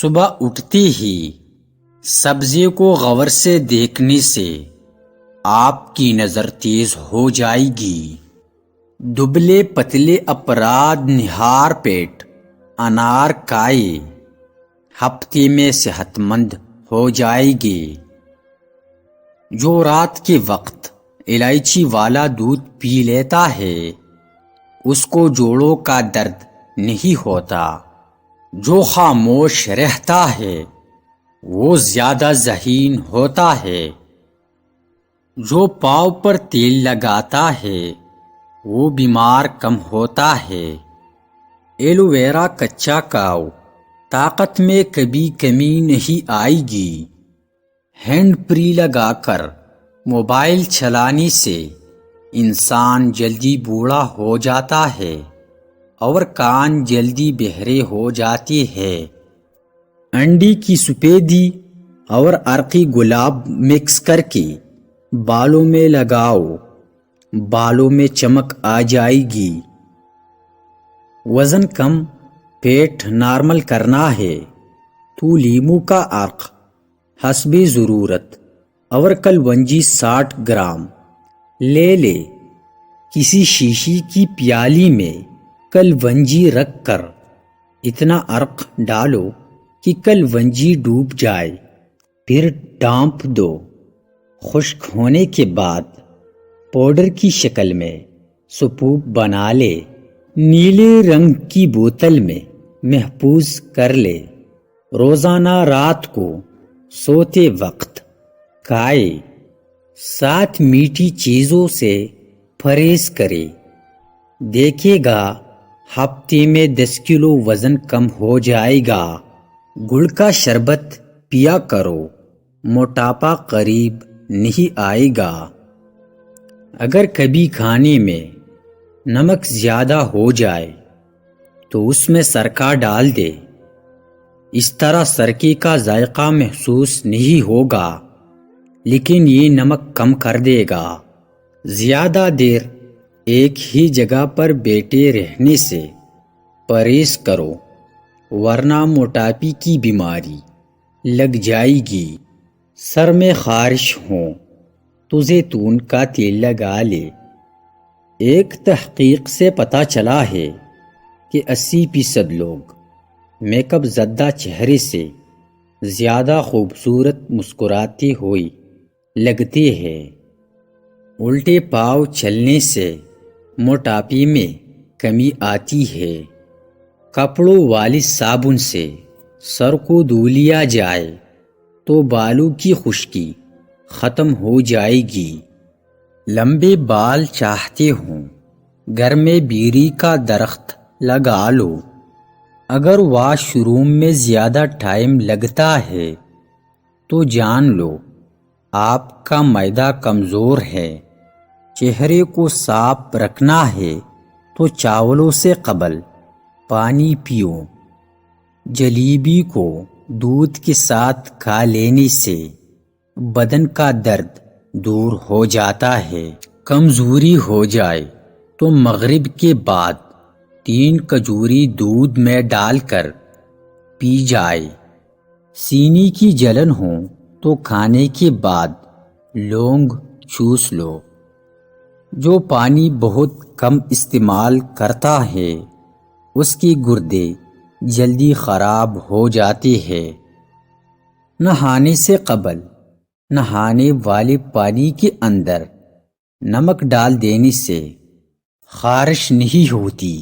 صبح اٹھتے ہی سبزی کو غور سے دیکھنے سے آپ کی نظر تیز ہو جائے گی۔ دبلے پتلے افراد نہار پیٹ انار کھائے، ہفتے میں صحت مند ہو جائے گے۔ جو رات کے وقت الائچی والا دودھ پی لیتا ہے اس کو جوڑوں کا درد نہیں ہوتا۔ جو خاموش رہتا ہے وہ زیادہ ذہین ہوتا ہے۔ جو پاؤں پر تیل لگاتا ہے وہ بیمار کم ہوتا ہے۔ ایلو ویرا کچا کھاؤ، طاقت میں کبھی کمی نہیں آئے گی۔ ہینڈ فری لگا کر موبائل چلانے سے انسان جلدی بوڑھا ہو جاتا ہے اور کان جلدی بہرے ہو جاتے ہیں۔ انڈے کی سفیدی اور عرقی گلاب مکس کر کے بالوں میں لگاؤ، بالوں میں چمک آ جائے گی۔ وزن کم، پیٹ نارمل کرنا ہے تو لیموں کا عرق حسب ضرورت اور کلونجی 60 گرام لے لے۔ کسی شیشی کی پیالی میں کلونجی رکھ کر اتنا عرق ڈالو کہ کلونجی ڈوب جائے، پھر ڈھانپ دو۔ خشک ہونے کے بعد پاؤڈر کی شکل میں سپوپ بنا لے، نیلے رنگ کی بوتل میں محفوظ کر لے۔ روزانہ رات کو سوتے وقت کھائے، ساتھ میٹھی چیزوں سے پرہیز کرے۔ دیکھے گا ہفتے میں 10 کلو وزن کم ہو جائے گا۔ گڑ کا شربت پیا کرو، موٹاپا قریب نہیں آئے گا۔ اگر کبھی کھانے میں نمک زیادہ ہو جائے تو اس میں سرکہ ڈال دے، اس طرح سرکے کا ذائقہ محسوس نہیں ہوگا لیکن یہ نمک کم کر دے گا۔ زیادہ دیر ایک ہی جگہ پر بیٹھے رہنے سے پرہیز کرو ورنہ موٹاپے کی بیماری لگ جائے گی۔ سر میں خارش ہو تو زیتون کا تیل لگا لے۔ ایک تحقیق سے پتہ چلا ہے کہ 80% لوگ میک اپ زدہ چہرے سے زیادہ خوبصورت مسکراتے ہوئے لگتے ہیں۔ الٹے پاؤں چلنے سے موٹاپے میں کمی آتی ہے۔ کپڑوں والی صابن سے سر کو دھو لیا جائے تو بالوں کی خشکی ختم ہو جائے گی۔ لمبے بال چاہتے ہوں گھر میں بیری کا درخت لگا لو۔ اگر واش روم میں زیادہ ٹائم لگتا ہے تو جان لو آپ کا معدہ کمزور ہے۔ چہرے کو صاف رکھنا ہے تو چاولوں سے قبل پانی پیو۔ جلیبی کو دودھ کے ساتھ کھا لینے سے بدن کا درد دور ہو جاتا ہے۔ کمزوری ہو جائے تو مغرب کے بعد 3 کھجوری دودھ میں ڈال کر پی جائے۔ سینے کی جلن ہو تو کھانے کے بعد لونگ چوس لو۔ جو پانی بہت کم استعمال کرتا ہے اس کی گردے جلدی خراب ہو جاتے ہیں۔ نہانے سے قبل نہانے والے پانی کے اندر نمک ڈال دینے سے خارش نہیں ہوتی۔